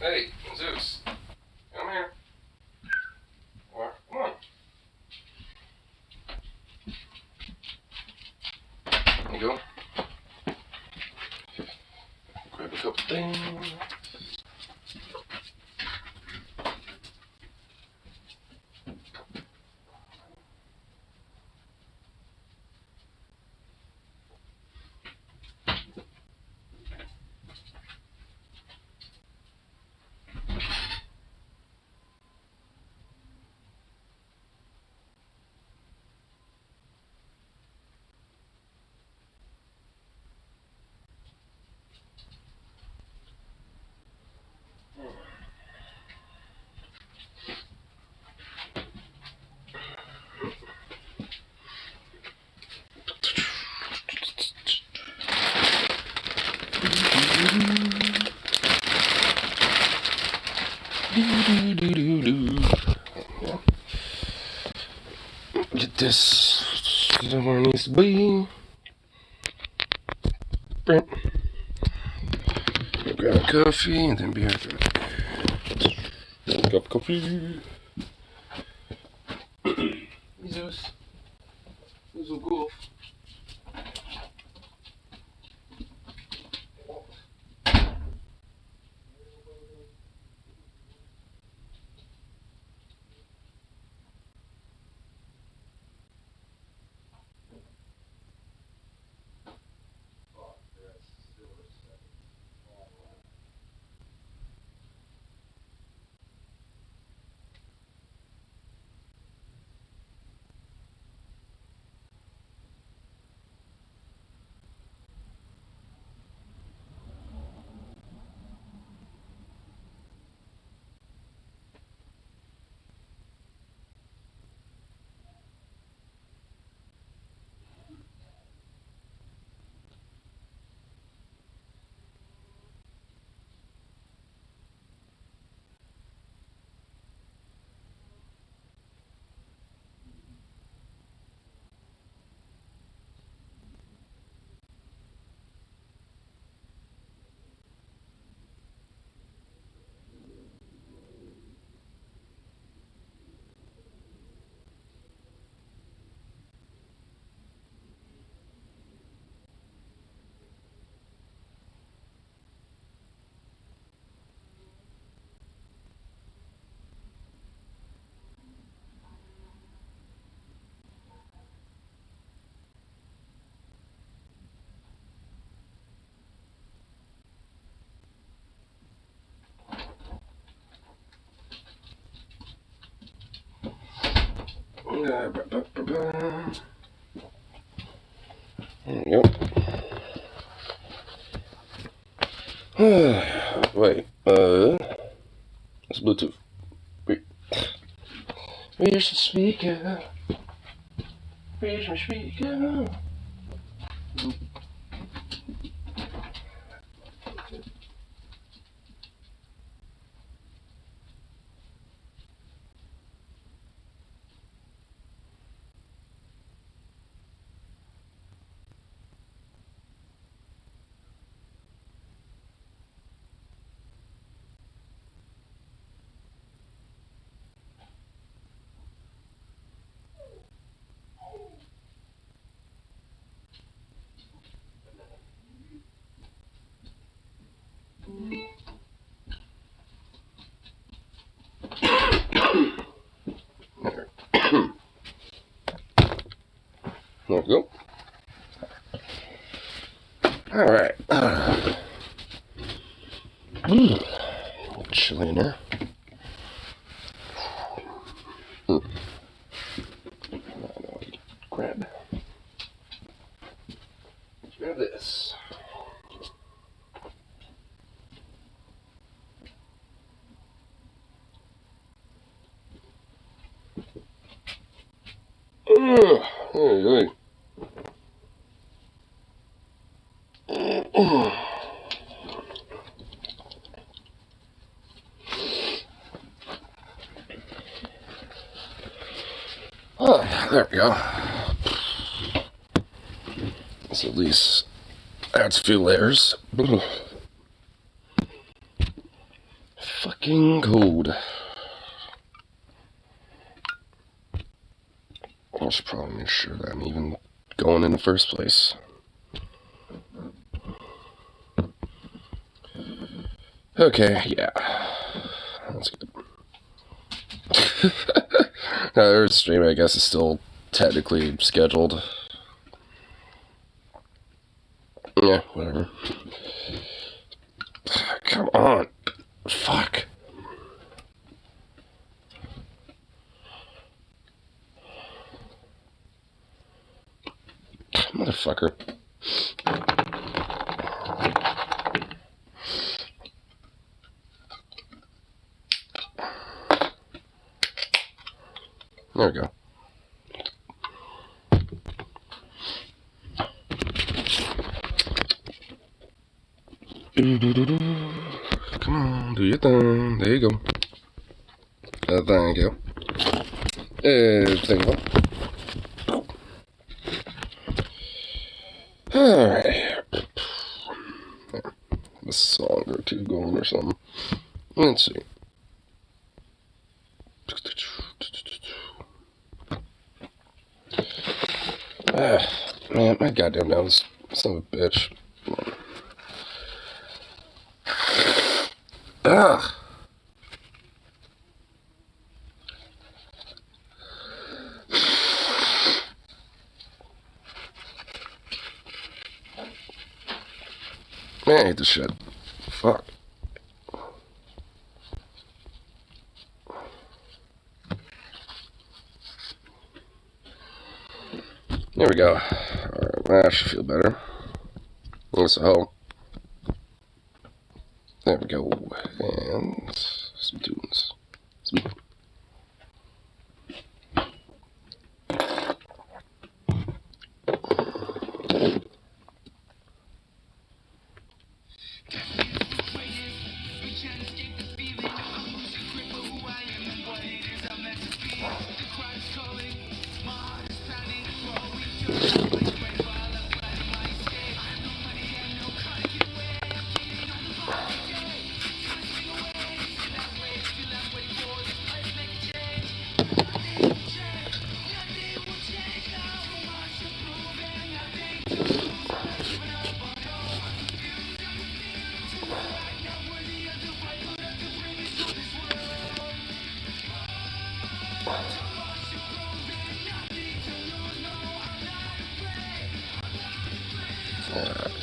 Hey, Zeus, come here. Come on. There you go. Grab a couple things. Get this somewhere it needs to be. Grab a coffee and then be right back. Cup of coffee. Zeus. This will go. There you go. Wait, it's Bluetooth. Wait. Where's the speaker? Where's my speaker? There we go. All right. Chilly in there. grab this. Hey. Oh, there we go. This at least adds a few layers. Fucking cold. I should probably make sure that I'm even going in the first place. Okay, yeah. That's good. Our stream, I guess, is still technically scheduled. Yeah, whatever. Come on. Fuck. Motherfucker. There we go. Come on, do your thing. There you go. Thank you. Thank you. Alright. A song or two going or something. Let's see. Man, my goddamn nose. Son of a bitch. Ugh. Man, I hate this shit. Fuck. There we go. Alright, that should feel better. So, there we go. And some tunes.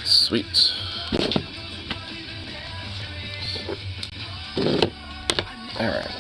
Sweet. Sweet. Alright.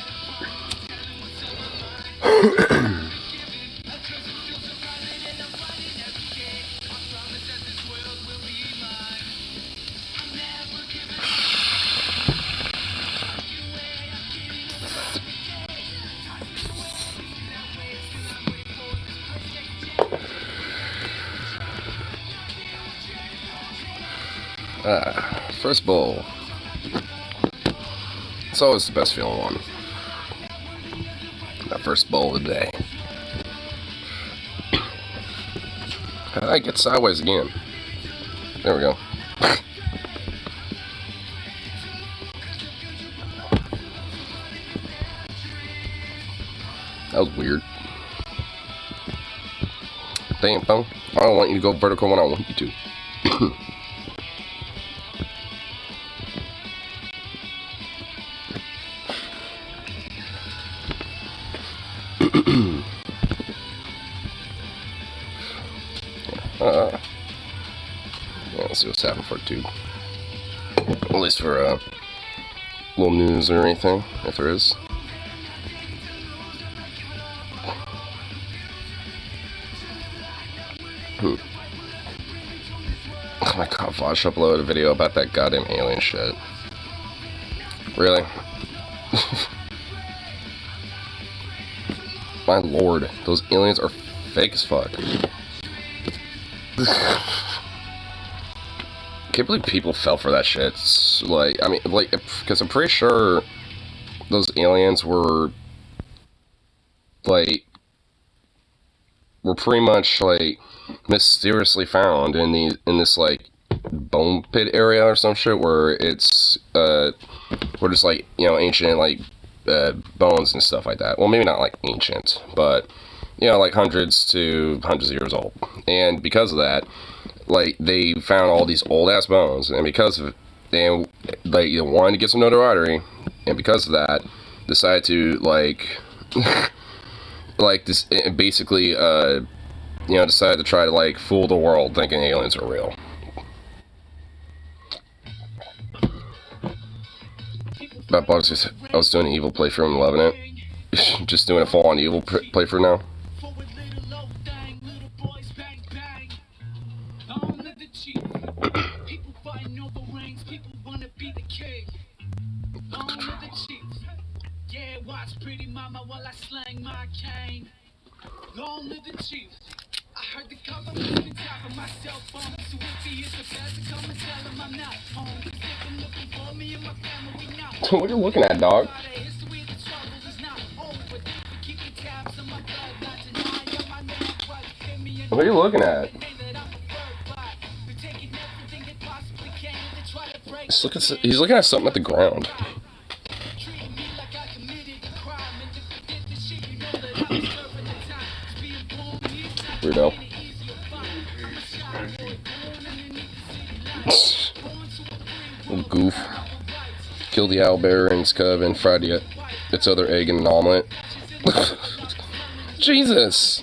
First bowl. It's always the best feeling one. That first bowl of the day. I get sideways again. There we go. That was weird. Damn, phone. I don't want you to go vertical when I want you to. Yeah, let's see what's happening for two. At least for little news or anything, if there is. Oh my god, Vosh uploaded a video about that goddamn alien shit. Really? My lord, those aliens are fake as fuck. Can't believe people fell for that shit. It's like, I mean, like, because I'm pretty sure those aliens were, like, were pretty much, like, mysteriously found in this, like, bone pit area or some shit, where it's, we're just, like, you know, ancient, like, bones and stuff like that. Well, maybe not, like, ancient, but, you know, like, hundreds of years old. And because of that, like, they found all these old-ass bones, and because of it, they, like, you wanted to get some notoriety, and because of that, decided to, like, like, this, basically, you know, decided to try to, like, fool the world thinking aliens are real. That bugs. I was doing an evil playthrough and loving it. Just doing a full-on evil playthrough now. Long live the chief. I heard the cover on top of my cell phone. So if he is the best, come and tell him I'm not home. Cause they've been looking for me and my family now. What are you looking at, dog? What are you looking at? He's looking at something at the ground. Weirdo. Little goof. Killed the owlbear and its cub and fried its other egg in an omelet. Jesus!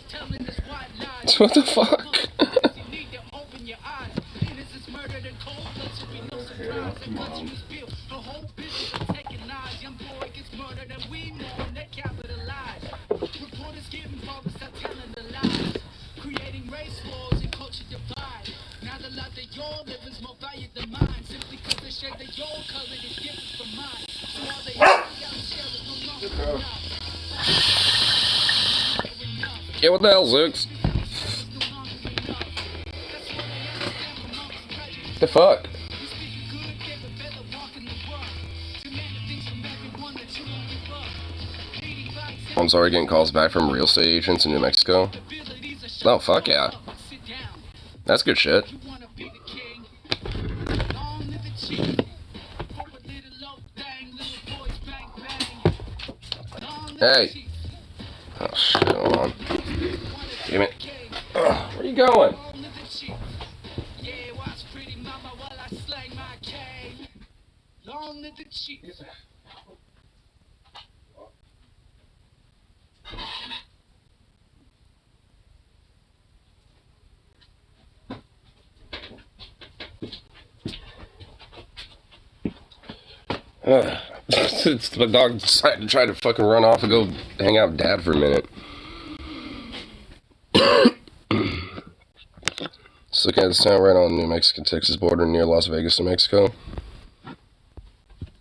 What the fuck? Yeah, what the hell, Zooks? The fuck? I'm sorry, getting calls back from real estate agents in New Mexico. Oh, fuck yeah. That's good shit. Hey. Oh, shit, hold on. Damn it. Ugh, where are you going? The dog decided to try to fucking run off and go hang out with Dad for a minute. Just looking at this town right on the New Mexican-Texas border near Las Vegas, New Mexico.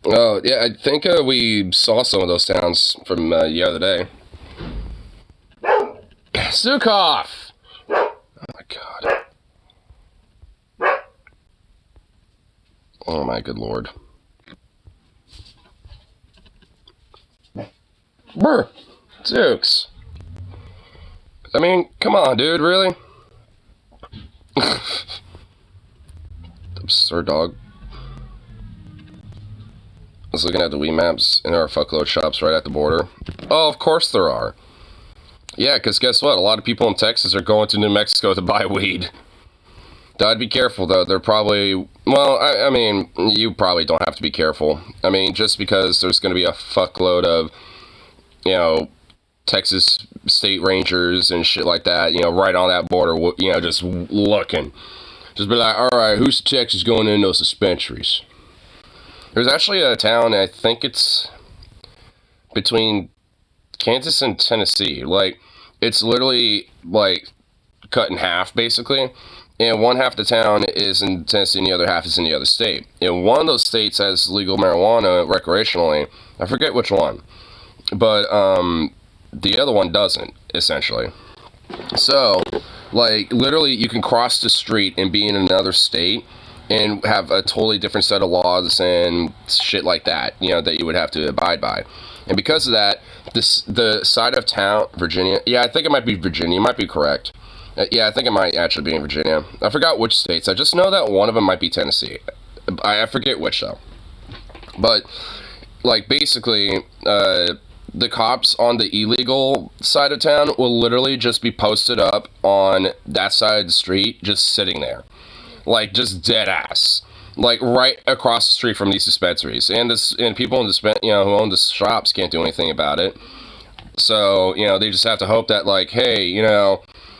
Oh, yeah, I think we saw some of those towns from the other day. Sukov! Oh my god. Oh my good lord. Brr! Zooks! I mean, come on, dude, really? Absurd dog. I was looking at the Wii maps, and there are fuckload shops right at the border. Oh, of course there are. Yeah, because guess what? A lot of people in Texas are going to New Mexico to buy weed. I'd be careful, though. They're probably... Well, I mean, you probably don't have to be careful. I mean, just because there's going to be a fuckload of, you know, Texas state rangers and shit like that, you know, right on that border, you know, just looking. Just be like, alright, who's Texas going in those dispensaries? There's actually a town, I think it's between Kansas and Tennessee. Like, it's literally, like, cut in half, basically. and one half the town is in Tennessee and the other half is in the other state. And one of those states has legal marijuana recreationally. I forget which one, but the other one doesn't, essentially. So, like, literally, you can cross the street and be in another state and have a totally different set of laws and shit like that, that you would have to abide by. And because of that, the side of town, Virginia, yeah, I think it might be Virginia, you might be correct. Yeah, I think it might actually be in Virginia. I forgot which states. I just know that one of them might be Tennessee. I forget which, though. But, like, basically, the cops on the illegal side of town will literally just be posted up on that side of the street, just sitting there. Like, just dead ass. Like, right across the street from these dispensaries. And people in who own the shops can't do anything about it. So, they just have to hope that, like, hey,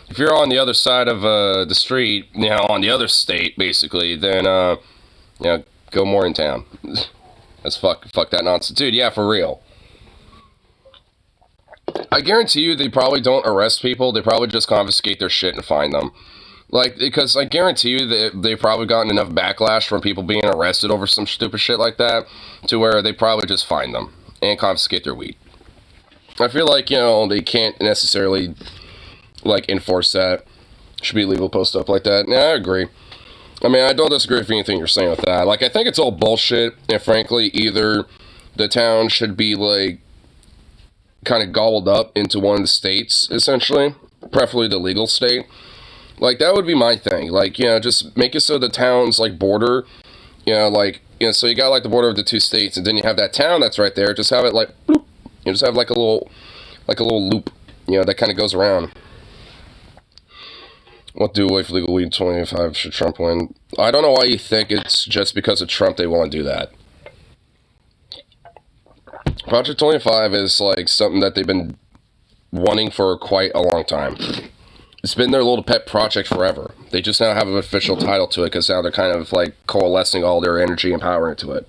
if you're on the other side of the street, on the other state, basically, then, go more in town. That's fuck that nonsense. Dude, yeah, for real. I guarantee you they probably don't arrest people. They probably just confiscate their shit and fine them. Like, because I guarantee you that they've probably gotten enough backlash from people being arrested over some stupid shit like that to where they probably just fine them and confiscate their weed. I feel like, they can't necessarily, like, enforce that. Should be illegal to post up like that. Yeah, I agree. I mean, I don't disagree with anything you're saying with that. Like, I think it's all bullshit, and frankly, either the town should be, like, kind of gobbled up into one of the states, essentially, preferably the legal state. Like, that would be my thing. Like, just make it so the town's, like, border, so you got, like, the border of the two states, and then you have that town that's right there, just have it, like, bloop. Just have, like a little loop, that kind of goes around. What do away for legal weed 25 should Trump win? I don't know why you think it's just because of Trump they want to do that. Project 25 is, like, something that they've been wanting for quite a long time. It's been their little pet project forever. They just now have an official title to it because now they're kind of, like, coalescing all their energy and power into it.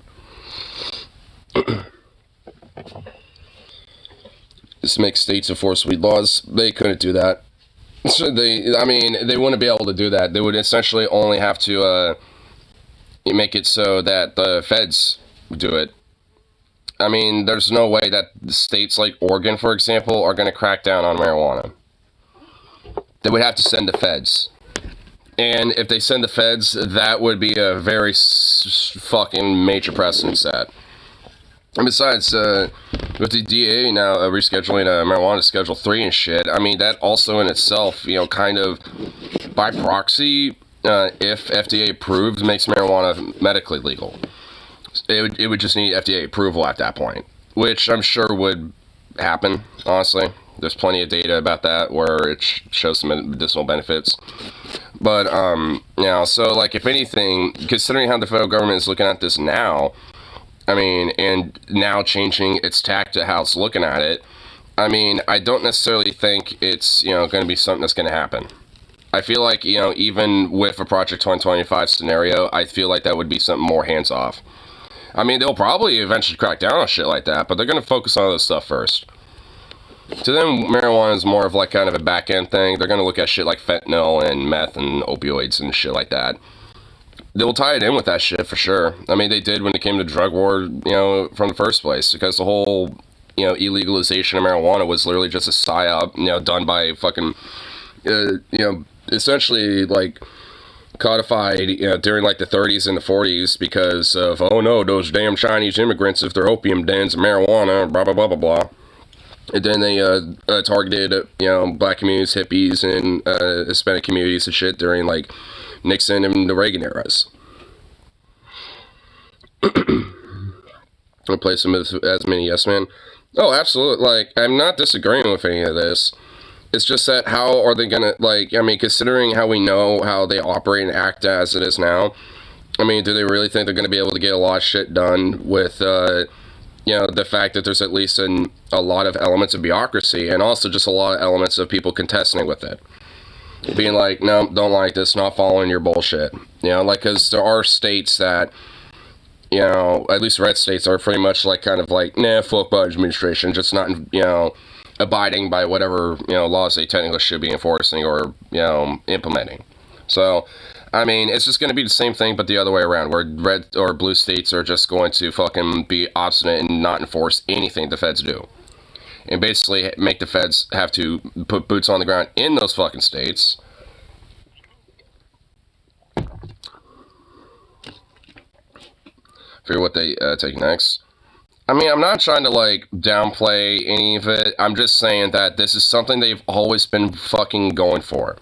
This makes states enforce weed laws. They couldn't do that. So they wouldn't be able to do that. They would essentially only have to make it so that the feds do it. I mean, there's no way that states like Oregon, for example, are going to crack down on marijuana. They would have to send the feds. And if they send the feds, that would be a very fucking major precedent set. And besides, with the DA now rescheduling marijuana to Schedule 3 and shit, I mean, that also in itself, kind of, by proxy, if FDA approved, makes marijuana medically legal. It would just need FDA approval at that point, which I'm sure would happen, honestly. There's plenty of data about that where it shows some medicinal benefits. But, so, like, if anything, considering how the federal government is looking at this now, I mean, and now changing its tack to how it's looking at it, I mean, I don't necessarily think it's, going to be something that's going to happen. I feel like, even with a Project 2025 scenario, I feel like that would be something more hands-off. I mean, they'll probably eventually crack down on shit like that, but they're going to focus on other stuff first. To them, marijuana is more of, like, kind of a back-end thing. They're going to look at shit like fentanyl and meth and opioids and shit like that. They'll tie it in with that shit for sure. I mean, they did when it came to drug war, from the first place, because the whole, illegalization of marijuana was literally just a psyop, done by fucking, essentially, like, codified, during, like, the 30s and the 40s because of, oh no, those damn Chinese immigrants, if they're opium dens and marijuana, blah, blah, blah, blah, blah. And then they targeted, black communities, hippies, and Hispanic communities and shit during, like, Nixon and the Reagan eras. I'll play some as many Yes Men. Oh, absolutely. Like, I'm not disagreeing with any of this. It's just that how are they gonna, like, I mean, considering how we know how they operate and act as it is now, I mean, do they really think they're gonna be able to get a lot of shit done with, the fact that there's at least a lot of elements of bureaucracy and also just a lot of elements of people contesting with it? Being like, no, don't like this, not following your bullshit. Like, because there are states that, at least red states are pretty much like, kind of like, nah, fuck Biden administration, just not, abiding by whatever, laws they technically should be enforcing or, implementing. So, I mean, it's just going to be the same thing, but the other way around, where red or blue states are just going to fucking be obstinate and not enforce anything the feds do. And basically make the feds have to put boots on the ground in those fucking states. Figure what they take next. I mean, I'm not trying to, like, downplay any of it. I'm just saying that this is something they've always been fucking going for.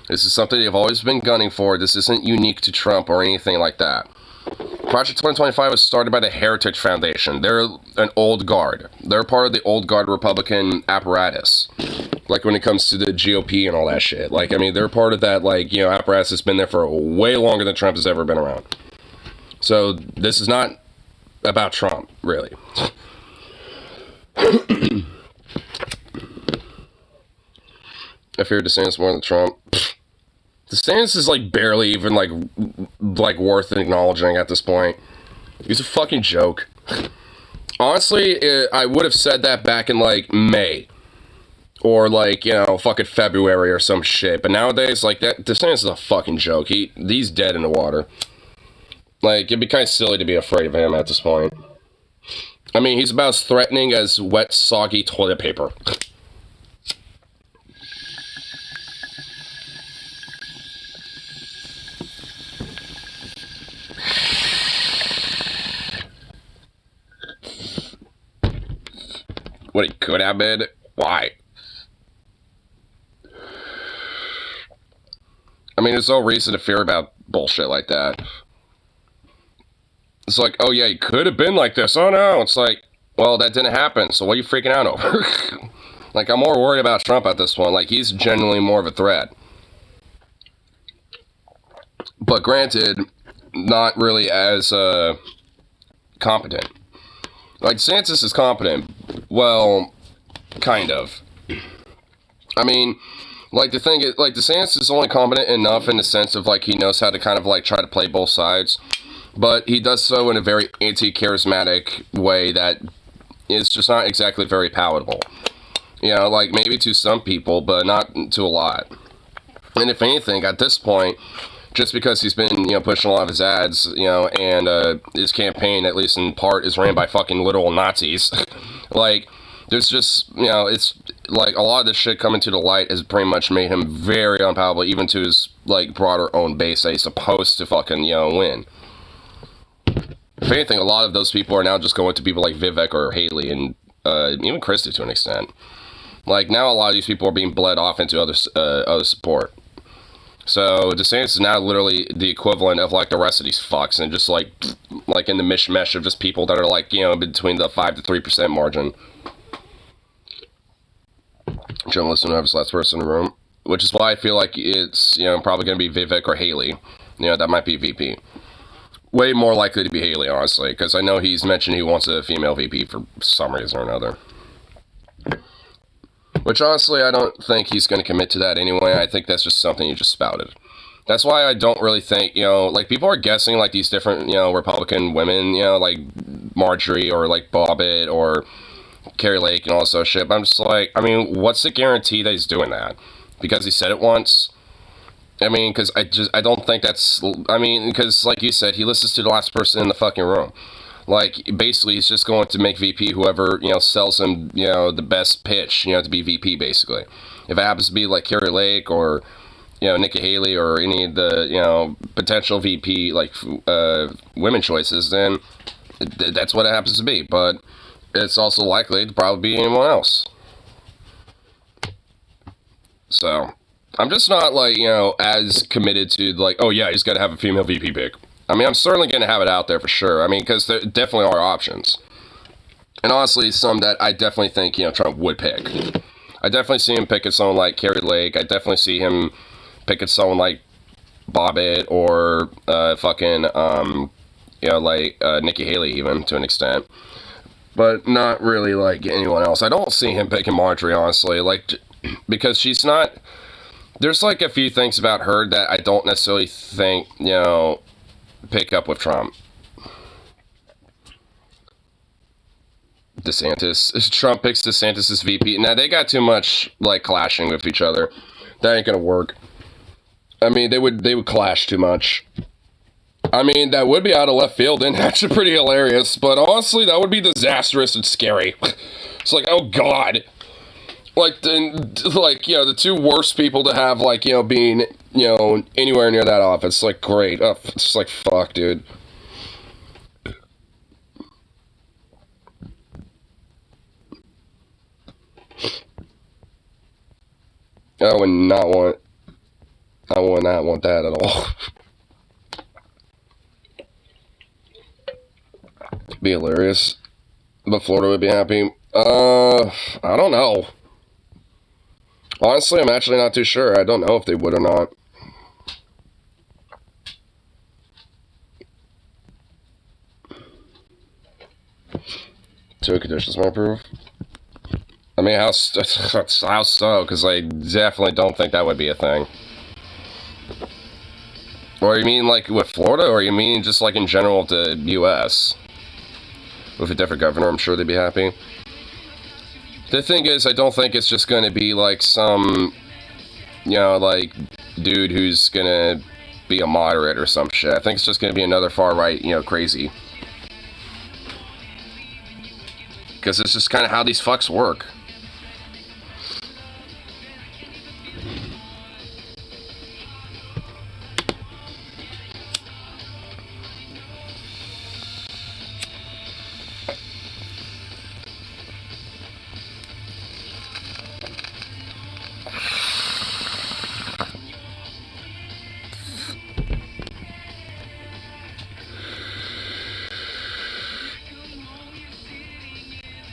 This is something they've always been gunning for. This isn't unique to Trump or anything like that. Project 2025 was started by the Heritage Foundation. They're an old guard. They're part of the old guard Republican apparatus. Like, when it comes to the GOP and all that shit. Like, I mean, they're part of that, like, you know, apparatus that's been there for way longer than Trump has ever been around. So, this is not about Trump, really. I fear DeSantis more than Trump. DeSantis is, like, barely even, like worth acknowledging at this point. He's a fucking joke. Honestly, I would have said that back in, like, May. Or, like, you know, fucking February or some shit. But nowadays, like, that DeSantis is a fucking joke. He's dead in the water. Like, it'd be kind of silly to be afraid of him at this point. I mean, he's about as threatening as wet, soggy toilet paper. What he could have been? Why? I mean, there's no reason to fear about bullshit like that. It's like, oh yeah, he could have been like this. Oh no. It's like, well, that didn't happen. So what are you freaking out over? Like, I'm more worried about Trump at this point. Like, he's genuinely more of a threat. But granted, not really as competent. Like, DeSantis is competent. Well, kind of. I mean, like, the thing is, like, DeSantis is only competent enough in the sense of, like, he knows how to kind of, like, try to play both sides. But he does so in a very anti-charismatic way that is just not exactly very palatable. You know, like, maybe to some people, but not to a lot. And if anything, at this point, just because he's been, you know, pushing a lot of his ads, you know, and his campaign, at least in part, is ran by fucking literal Nazis. Like, there's just, you know, it's, like, a lot of this shit coming to the light has pretty much made him very unpalatable, even to his, like, broader own base that he's supposed to fucking, you know, win. If anything, a lot of those people are now just going to people like Vivek or Haley, and even Christie to an extent. Like, now a lot of these people are being bled off into other support. So DeSantis is now literally the equivalent of, like, the rest of these fucks, and just, like in the mishmash of just people that are, like, you know, between the 5 to 3% margin. Journalist and nervous last person in the room. Which is why I feel like it's, you know, probably going to be Vivek or Haley. You know, that might be VP. Way more likely to be Haley, honestly, because I know he's mentioned he wants a female VP for some reason or another. Which, honestly, I don't think he's going to commit to that anyway. I think that's just something he just spouted. That's why I don't really think, you know, like, people are guessing, like, these different, you know, Republican women, you know, like Marjorie or, like, Bobbitt or Carrie Lake and all this other shit. But I'm just like, I mean, what's the guarantee that he's doing that? Because he said it once? I mean, because I don't think that's, I mean, because, like you said, he listens to the last person in the fucking room. Like, basically, he's just going to make VP whoever, you know, sells him, you know, the best pitch, you know, to be VP, basically. If it happens to be, like, Carrie Lake or, you know, Nikki Haley or any of the, you know, potential VP, like, women choices, then that's what it happens to be. But it's also likely to probably be anyone else. So, I'm just not, like, you know, as committed to, like, oh, yeah, he's got to have a female VP pick. I mean, I'm certainly going to have it out there for sure. I mean, because there definitely are options. And honestly, some that I definitely think, you know, Trump would pick. I definitely see him picking someone like Carrie Lake. I definitely see him picking someone like Bobbitt or you know, like Nikki Haley even, to an extent. But not really, like, anyone else. I don't see him picking Marjorie, honestly. Like, because she's not... There's, like, a few things about her that I don't necessarily think, you know, pick up with Trump. DeSantis. Trump picks DeSantis as VP. Now, they got too much, like, clashing with each other. That ain't gonna work. I mean, they would clash too much. I mean, that would be out of left field and actually pretty hilarious, but honestly, that would be disastrous and scary. It's like, oh god. Like, the two worst people to have, like, being, anywhere near that office. Like, great. Oh, it's just like, fuck, dude. I would not want that at all. Be hilarious. But Florida would be happy. I don't know. Honestly, I'm actually not too sure. I don't know if they would or not. Two conditions might approve. I mean, how so? Because I definitely don't think that would be a thing. Or you mean like with Florida, or you mean just like in general with the U.S.? With a different governor, I'm sure they'd be happy. The thing is, I don't think it's just going to be like some, like, dude who's going to be a moderate or some shit. I think it's just going to be another far-right, crazy. Because it's just kind of how these fucks work.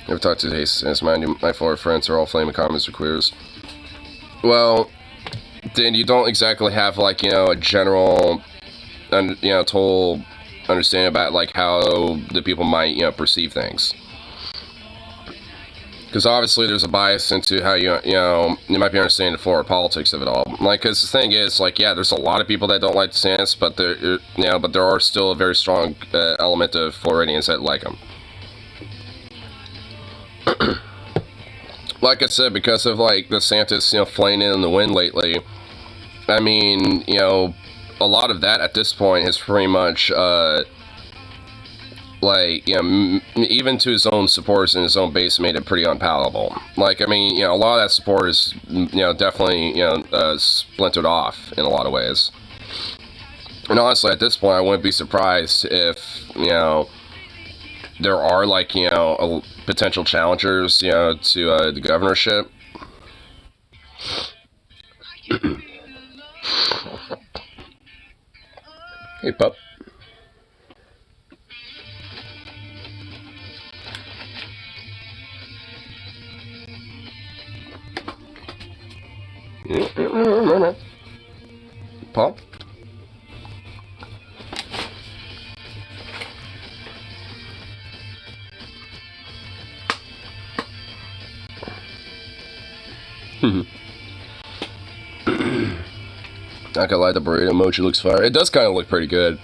I've talked to Hastings. My four friends are all flaming communists or queers. Well, then you don't exactly have, like, a general, total understanding about, like, how the people might, perceive things. Because obviously there's a bias into how you might be understanding the Florida politics of it all. Like, because the thing is, like, yeah, there's a lot of people that don't like DeSantis, but there are still a very strong element of Floridians that like him. Like I said, because of, like, DeSantis, flying in the wind lately, I mean, a lot of that at this point has pretty much, like, even to his own supporters and his own base made it pretty unpalatable. Like, I mean, a lot of that support is, definitely, splintered off in a lot of ways. And honestly, at this point, I wouldn't be surprised if, there are, like, potential challengers, to the governorship. Hey, pup. Pop? Not gonna lie, the burrito emoji looks fire. It does kind of look pretty good.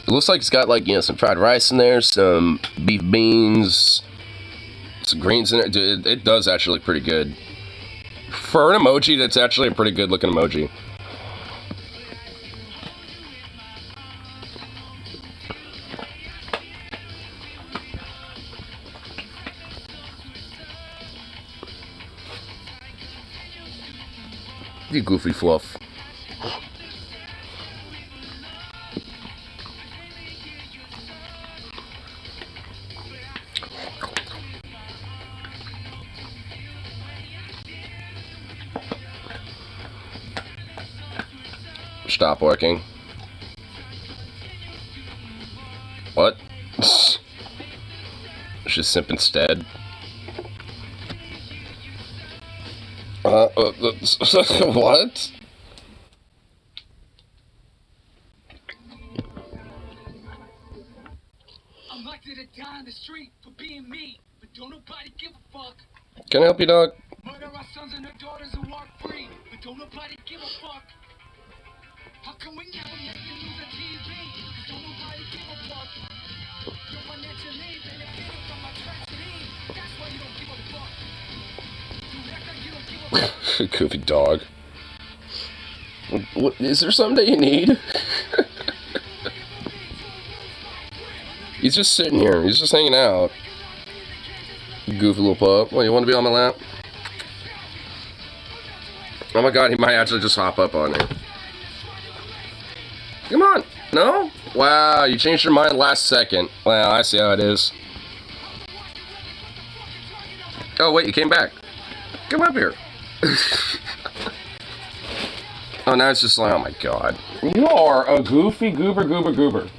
It looks like it's got, like, some fried rice in there, some beef beans, some greens in it. Dude, it does actually look pretty good. For an emoji, that's actually a pretty good looking emoji. You goofy fluff. Stop working. What? Just simp instead. What? I'm likely to die in the street for being me, but don't nobody give a fuck. Can I help you, dog? Murder our sons and our daughters and walk free, but don't nobody give a fuck. How come we never make the news on TV? Cause don't nobody give a fuck. Your financial needs and if you from my tragedy, that's why you don't give a fuck. You act like you don't give a fuck. Goofy dog. What, is there something that you need? He's just sitting here. He's just hanging out. Goofy little pup. Well, you want to be on my lap? Oh my god, he might actually just hop up on her. Come on. No? Wow, you changed your mind last second. Wow, I see how it is. Oh, wait, you came back. Come up here. Oh, now it's just like, oh my god. You are a goofy goober.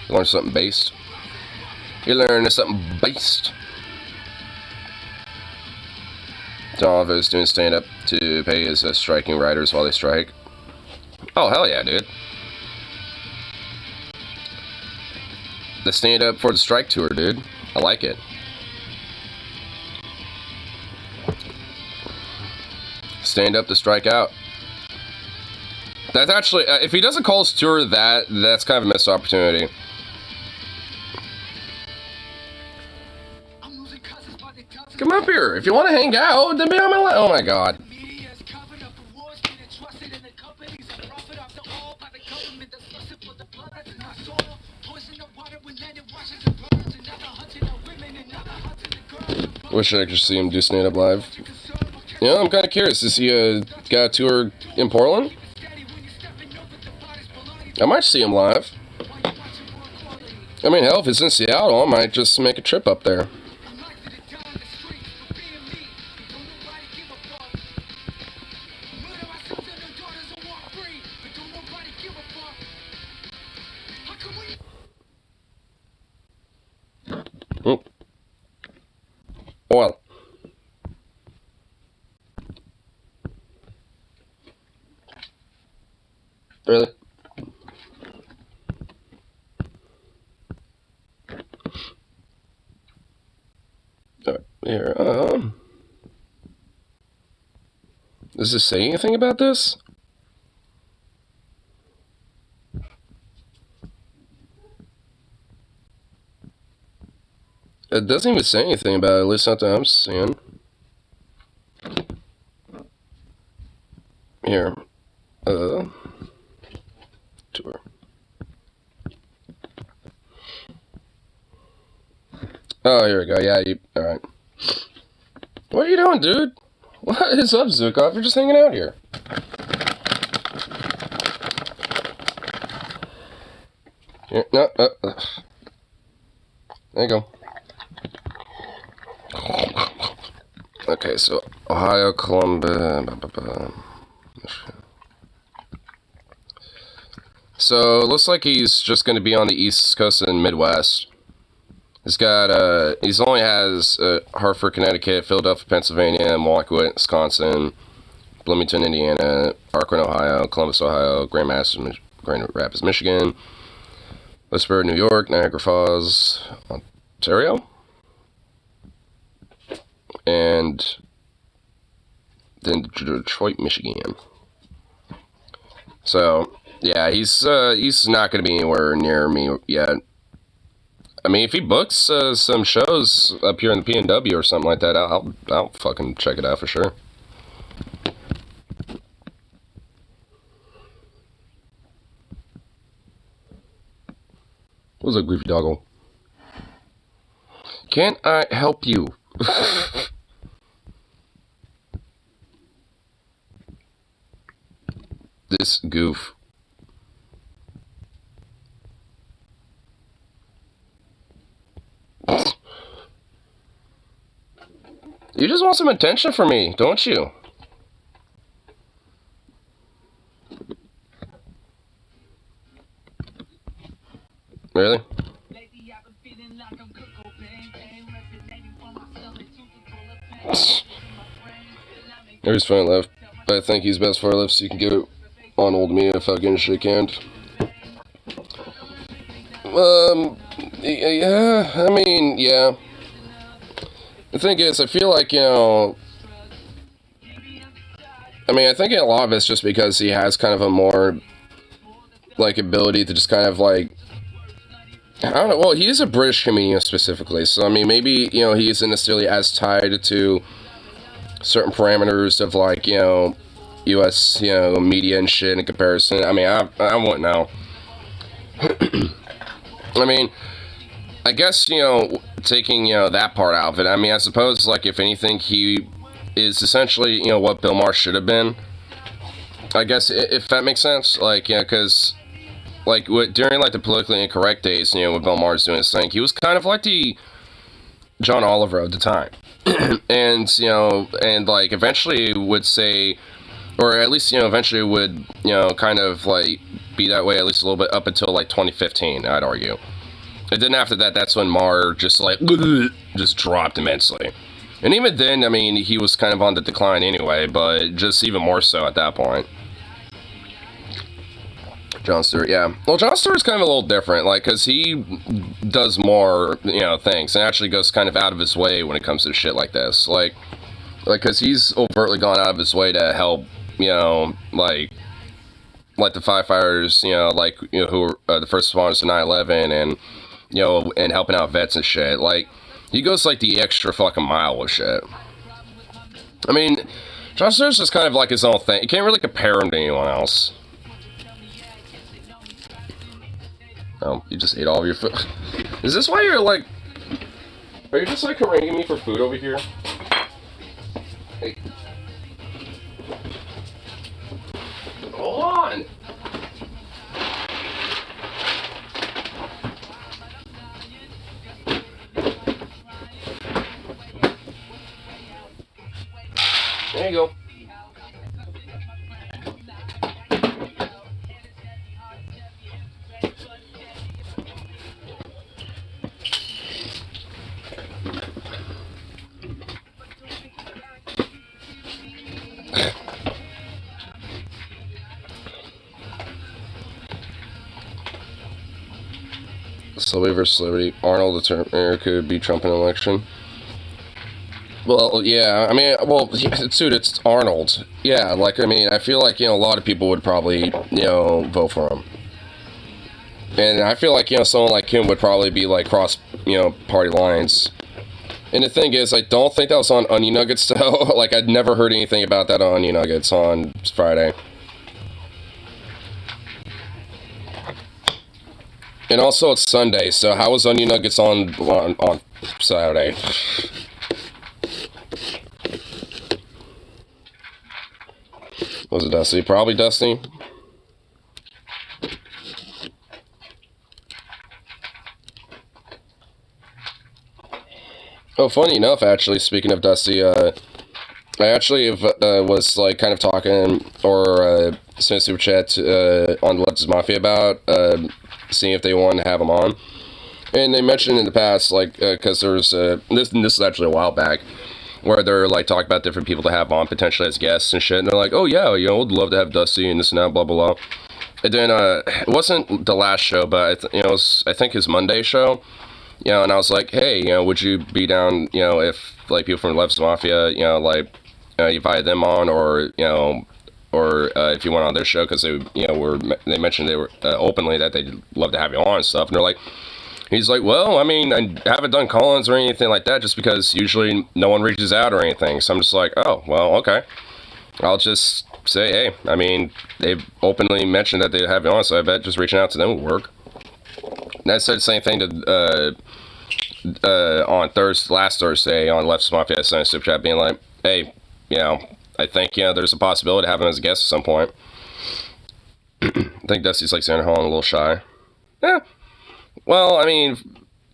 You learn something based? You learn something based? Tom is doing stand-up to pay his striking writers while they strike. Oh, hell yeah, dude. The stand-up for the strike tour, dude. I like it. Stand up to strike out. That's actually, if he doesn't call his tour that, that's kind of a missed opportunity. Come up here. If you want to hang out, then be on my lap. Oh my god. Wish I could see him do stand-up live. Yeah, I'm kind of curious. Is he got a tour in Portland? I might see him live. I mean, hell, if it's in Seattle, I might just make a trip up there. Oil. Really? Here, does this say anything about this? It doesn't even say anything about it, at least not that I'm seeing. Here. Tour. Oh, here we go. Yeah, alright. What are you doing, dude? What is up, Zukov? You're just hanging out here. Here, no, there you go. Okay, so Ohio, Columbus. So it looks like he's just going to be on the East Coast and Midwest. He's got he's only has Hartford, Connecticut, Philadelphia, Pennsylvania, Milwaukee, Wisconsin, Bloomington, Indiana, Akron, Ohio, Columbus, Ohio, Grand Rapids, Michigan, Westbury, New York, Niagara Falls, Ontario, and then Detroit, Michigan. So yeah, he's not going to be anywhere near me yet. I mean, if he books some shows up here in the PNW or something like that, I'll fucking check it out for sure. What's up, Goofy Doggo? Can't I help you? This goof. You just want some attention from me, don't you? Really? There's fine left. I think he's best for our left so you can get it on old me if I get a shake hand. Yeah, I mean, yeah. The thing is, I feel like, you know, I mean, I think a lot of it's just because he has kind of a more, like, ability to just kind of, like, I don't know. Well, he is a British comedian specifically, so I mean, maybe he isn't necessarily as tied to certain parameters of like U.S. media and shit in comparison. I mean, I wouldn't know. I mean, I guess taking that part out of it. I mean, I suppose like if anything, he is essentially what Bill Maher should have been. I guess if that makes sense. Like because like during like the politically incorrect days, when Bill Maher's doing his thing, he was kind of like the John Oliver of the time, and and like eventually would say, or at least eventually would kind of like be that way at least a little bit up until like 2015, I'd argue. And then after that, that's when Maher just like just dropped immensely. And even then, I mean, he was kind of on the decline anyway, but just even more so at that point. Jon Stewart, yeah. Well, Jon Stewart's kind of a little different, like, because he does more, things, and actually goes kind of out of his way when it comes to shit like this. Like, because he's overtly gone out of his way to help, like the firefighters, who were the first responders to 9/11, and, and helping out vets and shit. Like, he goes, like, the extra fucking mile with shit. I mean, Jon Stewart's just kind of like his own thing. You can't really compare him to anyone else. Oh, you just ate all of your food. Is this why you're like... Are you just like haranguing me for food over here? Hey. Hold on! There you go. Celebrity versus celebrity. Arnold determined could be Trump in an election. Well, yeah, I mean, well, dude, it's Arnold. Yeah, like, I mean, I feel like, a lot of people would probably, vote for him. And I feel like, someone like him would probably be, like, cross, party lines. And the thing is, I don't think that was on Onion Nuggets, though. Like, I'd never heard anything about that on Onion Nuggets on Friday. And also, it's Sunday, so how was Onion Nuggets on Saturday? Was it Dusty? Probably Dusty. Oh, funny enough, actually, speaking of Dusty, I actually was, like, kind of talking, or sent a super chat on What's Mafia about, seeing if they wanted to have him on. And they mentioned in the past, like, because there was, this is actually a while back, where they're, like, talking about different people to have on, potentially as guests and shit, and they're like, oh, yeah, would love to have Dusty and this and that, blah, blah, blah. And then, it wasn't the last show, but, it was, I think, his Monday show. And I was like, hey, would you be down, if, like, people from Left's Mafia, like, you invited them on, or, or if you went on their show, because they, they mentioned they were openly that they'd love to have you on and stuff, and they're like, he's like, well, I mean, I haven't done call-ins or anything like that, just because usually no one reaches out or anything, so I'm just like, oh, well, okay, I'll just say, hey, I mean, they've openly mentioned that they have you on, so I bet just reaching out to them would work. And I said the same thing to, on last Thursday on Left's Mafia, I sent a super chat being like, hey, I think, there's a possibility to have him as a guest at some point. I think Dusty's like Sandra Hall and a little shy. Yeah. Well, I mean,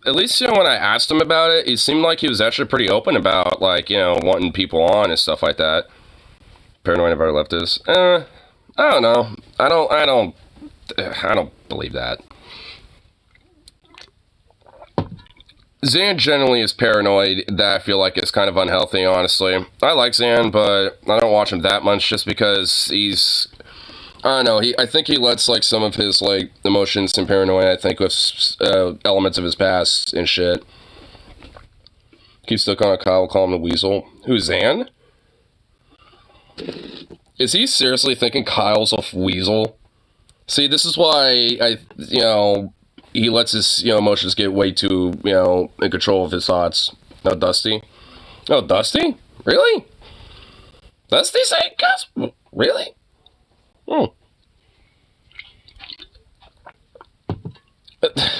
at least, when I asked him about it, he seemed like he was actually pretty open about, like, wanting people on and stuff like that. Paranoid of our leftists. I don't know. I don't believe that. Zan generally is paranoid, that I feel like is kind of unhealthy, honestly. I like Zan, but I don't watch him that much just because he's... I don't know, I think he lets, like, some of his, like, emotions and paranoia, I think, with elements of his past and shit. Keep stuck on a Kyle, call him the Weasel. Who's Zan? Is he seriously thinking Kyle's a weasel? See, this is why he lets his emotions get way too in control of his thoughts. No, Dusty. Oh, Dusty? Really? Dusty saying Gus? Really? Hmm.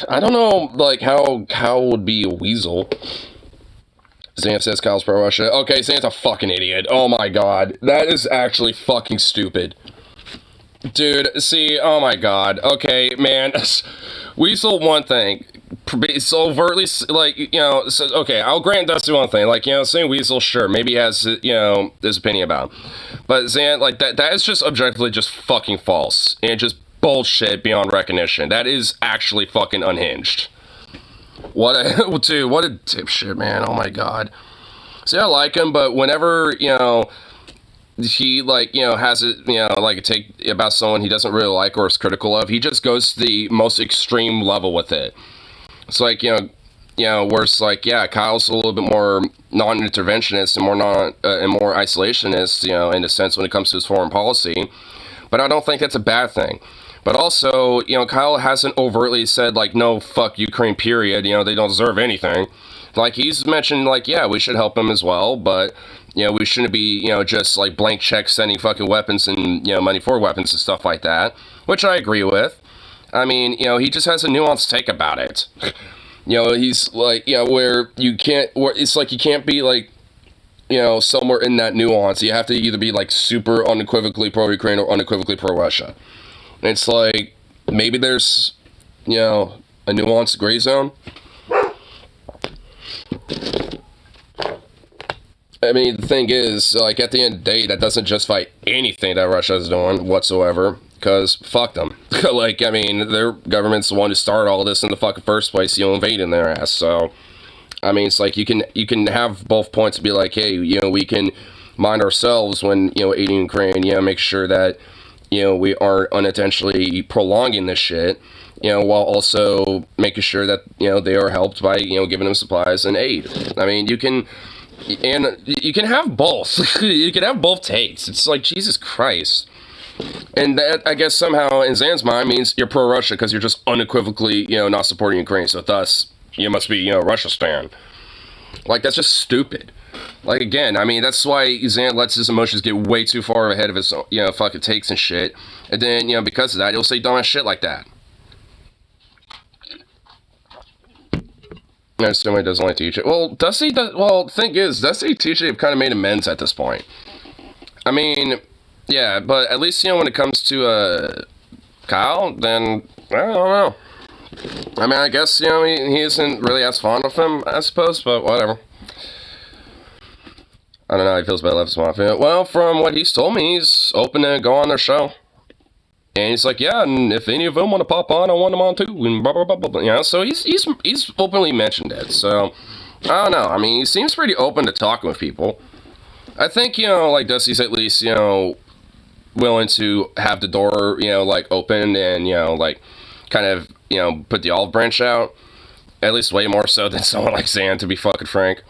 I don't know, like, how would be a weasel. Xan says Kyle's pro-Russia. Okay, Xan's a fucking idiot. Oh my god. That is actually fucking stupid. Dude, see, oh my god. Okay, man. Weasel, one thing. So overtly, like, so, okay, I'll grant Dusty one thing. Like, saying Weasel, sure, maybe he has, his opinion about him. But Xan, like, that is just objectively just fucking false. And just bullshit beyond recognition. That is actually fucking unhinged. What a dude, what a dipshit, man. Oh my god. See, I like him, but whenever, he, like, has it, like, a take about someone he doesn't really like or is critical of, he just goes to the most extreme level with it. It's like, where it's like, yeah, Kyle's a little bit more non-interventionist and more isolationist, in a sense when it comes to his foreign policy. But I don't think that's a bad thing. But also, Kyle hasn't overtly said, like, no, fuck Ukraine, period. They don't deserve anything. Like, he's mentioned, like, yeah, we should help them as well, but, we shouldn't be, just, like, blank checks sending fucking weapons and, money for weapons and stuff like that, which I agree with. I mean, he just has a nuanced take about it. He's, like, where it's like you can't be, like, somewhere in that nuance. You have to either be, like, super unequivocally pro-Ukraine or unequivocally pro-Russia. It's like, maybe there's, a nuanced gray zone. I mean, the thing is, like, at the end of the day, that doesn't justify anything that Russia's doing whatsoever, because fuck them. Like, I mean, their government's the one who started all this in the fucking first place, invading their ass, so, I mean, it's like, you can have both points and be like, hey, we can mind ourselves when, aiding Ukraine, make sure that, we aren't unintentionally prolonging this shit, while also making sure that, they are helped by, giving them supplies and aid. I mean, you can have both. You can have both takes. It's like, Jesus Christ. And that, I guess, somehow, in Xan's mind, means you're pro-Russia because you're just unequivocally, not supporting Ukraine, so thus, you must be, Russia stan. Like, that's just stupid. Like, again, I mean, that's why Xan lets his emotions get way too far ahead of his, fucking takes and shit. And then, because of that, he'll say dumbass shit like that. I assume he doesn't like to teach it. Well, the thing is, Dusty teaching it kind of made amends at this point. I mean, yeah, but at least, when it comes to, Kyle, then, I don't know. I mean, I guess, he isn't really as fond of him, I suppose, but whatever. I don't know how he feels about Left Mafia. Well, from what he's told me, he's open to go on their show. And he's like, yeah, and if any of them want to pop on, I want them on too, and blah, blah, blah, blah. So he's openly mentioned it. So, I don't know. I mean, he seems pretty open to talking with people. I think, like Dusty's at least, willing to have the door, like, open and, like, kind of, put the olive branch out. At least way more so than someone like Xan, to be fucking frank.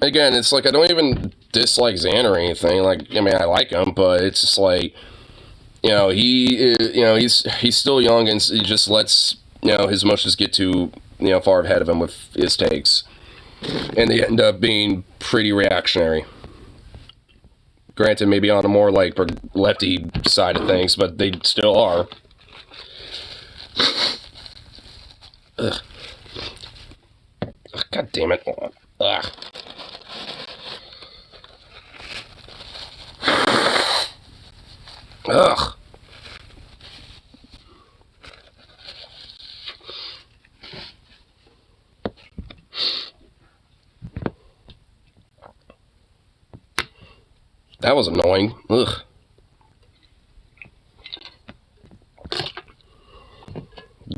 Again, it's like, I don't even dislike Xan or anything. Like, I mean, I like him, but it's just like, he's still young and he just lets, his emotions get too, far ahead of him with his takes. And they end up being pretty reactionary. Granted, maybe on a more, like, lefty side of things, but they still are. Ugh. God damn it. Ugh. Ugh. That was annoying. Ugh.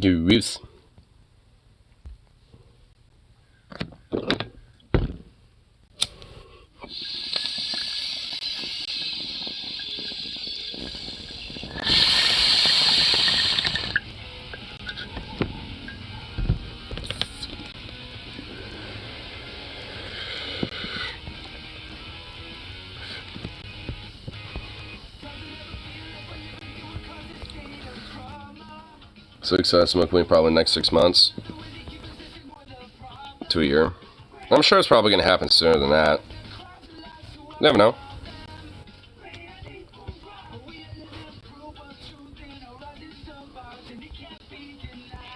Ruth. Success smoking probably next 6 months to a year. I'm sure it's probably going to happen sooner than that. Never know.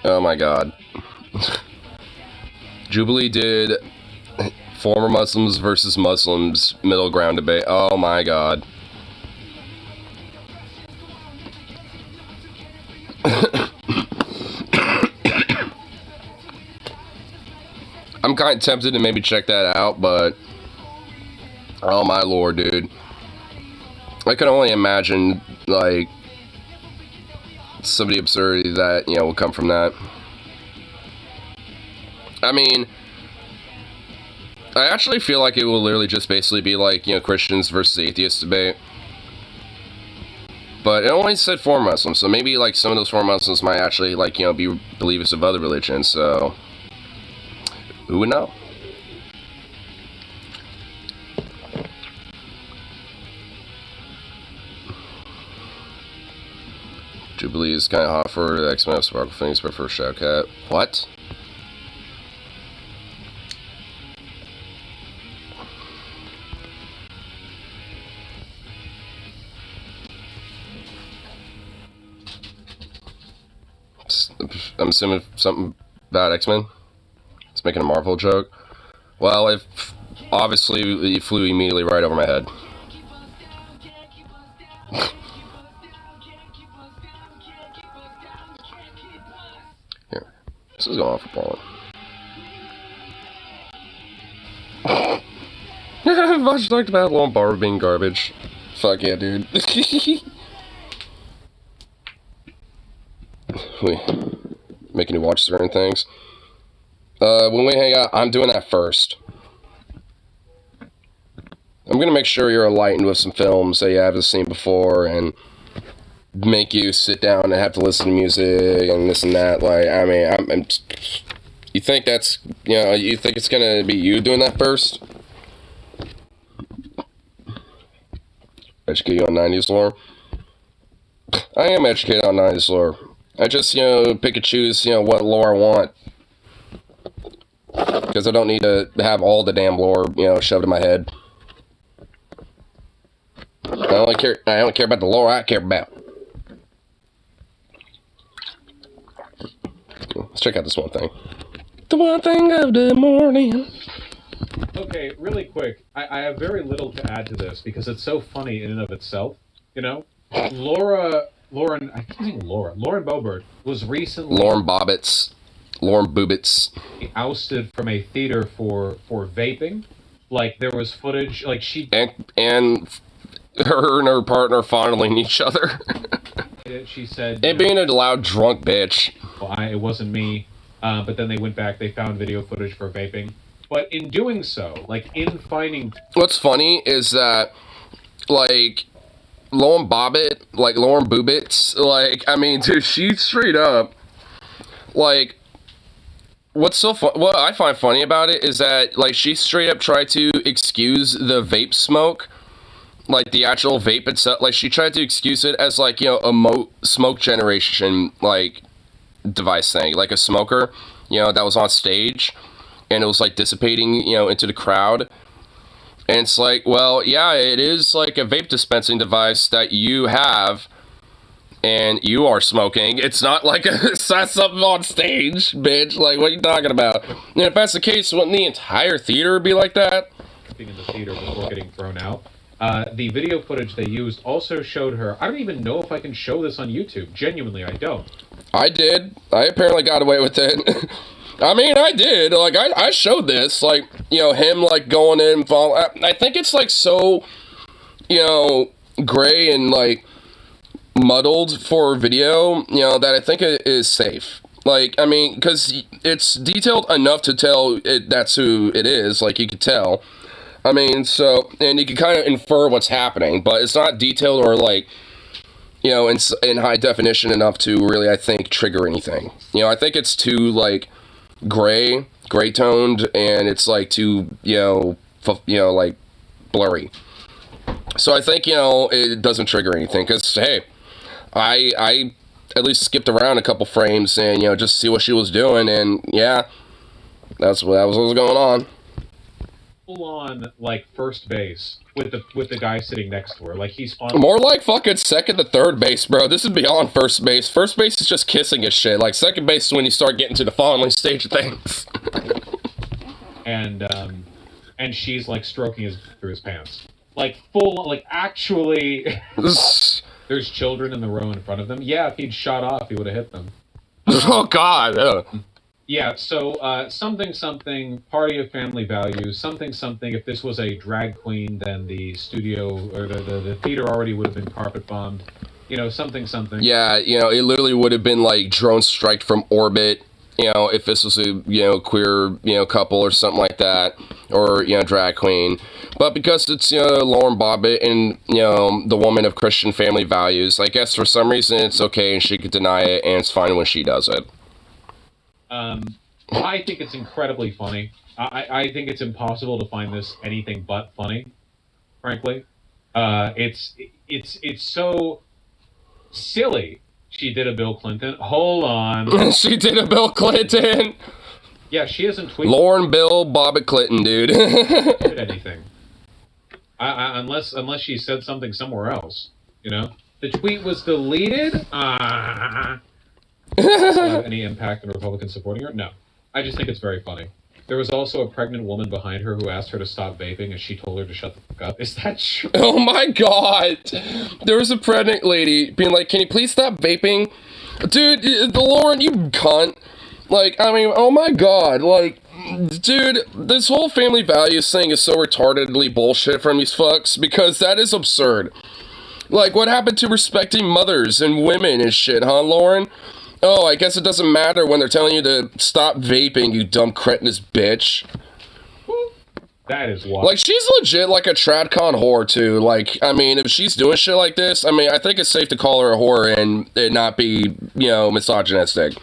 Oh my god. Jubilee did former Muslims versus Muslims middle ground debate. Oh my god. I'm kind of tempted to maybe check that out, but oh my lord, dude. I can only imagine, like, some of the absurdity that, you know, will come from that. I mean, I actually feel like it will literally just basically be like, you know, Christians versus atheists debate. But it only said for Muslims, so maybe, like, some of those for Muslims might actually, like, you know, be believers of other religions, so who would know? Jubilee is kind of hot for the X-Men of Sparkle Things, but for Shadowcat. What? I'm assuming something about X-Men. It's making a Marvel joke. Well, it obviously flew immediately right over my head. Here, this is going on for Portland. Much talked about Lone Bar being garbage. Fuck yeah, dude. Making you watch certain things. When we hang out, I'm doing that first. I'm gonna make sure you're enlightened with some films that you haven't seen before, and make you sit down and have to listen to music and this and that. Like, I mean, you think that's, you know, you think it's gonna be you doing that first? Educate you on 90s lore. I am educated on 90s lore. I just, you know, pick and choose, you know, what lore I want. Because I don't need to have all the damn lore, you know, shoved in my head. I don't care about the lore I care about. Let's check out this one thing. The one thing of the morning. Okay, really quick. I have very little to add to this because it's so funny in and of itself. You know, Lauren Boebert was recently Lauren Boobits ousted from a theater for vaping. Like, there was footage, like she and her and her partner fondling each other. She said, and being a loud drunk bitch. Well, it wasn't me. But then they went back. They found video footage for vaping. But in doing so, like, in finding... What's funny is that, like, Lauren Boobits, like, I mean, dude, she straight up, like, what I find funny about it is that, like, she straight up tried to excuse the vape smoke, like, the actual vape itself. Like, she tried to excuse it as, like, you know, a smoke generation, like, device thing, like a smoker, you know, that was on stage. And it was, like, dissipating, you know, into the crowd. And it's like, well, yeah, it is, like, a vape dispensing device that you have, and you are smoking. It's not like it's not something on stage, bitch. Like, what are you talking about? And if that's the case, wouldn't the entire theater be like that? Being in the theater before getting thrown out. The video footage they used also showed her... I don't even know if I can show this on YouTube. Genuinely, I don't. I did. I apparently got away with it. I mean, I did. Like, I showed this. Like, you know, him, like, going in and falling. I think it's, like, so, you know, gray and, like, muddled for video, you know, that I think it is safe. Like, I mean, because it's detailed enough to tell that's who it is. Like, you could tell. I mean, so, and you can kind of infer what's happening, but it's not detailed or, like, you know, in high definition enough to really, I think, trigger anything. You know, I think it's too, like, gray toned, and it's, like, too, you know, like, blurry. So I think, you know, it doesn't trigger anything, because, hey, I at least skipped around a couple frames and, you know, just see what she was doing. And yeah, that was what was going on. Full on like first base with the guy sitting next to her. Like he's on More like fucking second to third base, bro. This is beyond first base. First base is just kissing his shit. Like second base is when you start getting to the fondling stage of things. and she's like stroking his through his pants. Like full like actually there's children in the row in front of them. Yeah, if he'd shot off, he would have hit them. Oh god. Yeah, so something, party of family values, something, if this was a drag queen, then the studio or the theater already would have been carpet bombed. You know, something. Yeah, you know, it literally would have been like drone strike from orbit, you know, if this was a, you know, queer, you know, couple or something like that, or, you know, drag queen. But because it's, you know, Lauren Bobbitt and, you know, the woman of Christian family values, I guess for some reason it's okay and she could deny it and it's fine when she does it. I think it's incredibly funny. I think it's impossible to find this anything but funny, frankly. It's so silly. She did a Bill Clinton. Hold on. She did a Bill Clinton. Yeah, she hasn't tweeted. Lauren Bill Bobbitt Clinton, dude. Anything. Unless she said something somewhere else. You know, the tweet was deleted. Have any impact on Republicans supporting her? No. I just think it's very funny. There was also a pregnant woman behind her who asked her to stop vaping, and she told her to shut the fuck up. Is that true? Oh my god! There was a pregnant lady being like, "Can you please stop vaping?" Dude, Lauren, you cunt. Like, I mean, oh my god. Like, dude, this whole family values thing is so retardedly bullshit from these fucks, because that is absurd. Like, what happened to respecting mothers and women and shit, huh, Lauren? Oh, I guess it doesn't matter when they're telling you to stop vaping, you dumb cretinous bitch. That is wild. Like, she's legit like a tradcon whore, too. Like, I mean, if she's doing shit like this, I mean, I think it's safe to call her a whore and it not be, you know, misogynistic.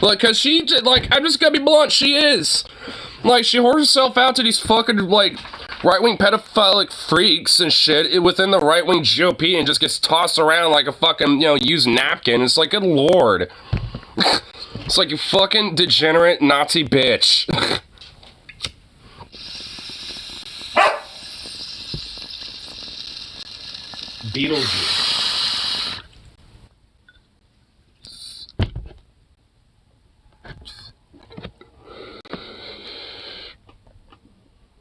Like, cause she, like, I'm just gonna be blunt, she is. Like, she whores herself out to these fucking, like, right-wing pedophilic freaks and shit within the right-wing GOP and just gets tossed around like a fucking, you know, used napkin. It's like, good lord. It's like, you fucking degenerate Nazi bitch. Beetlejuice.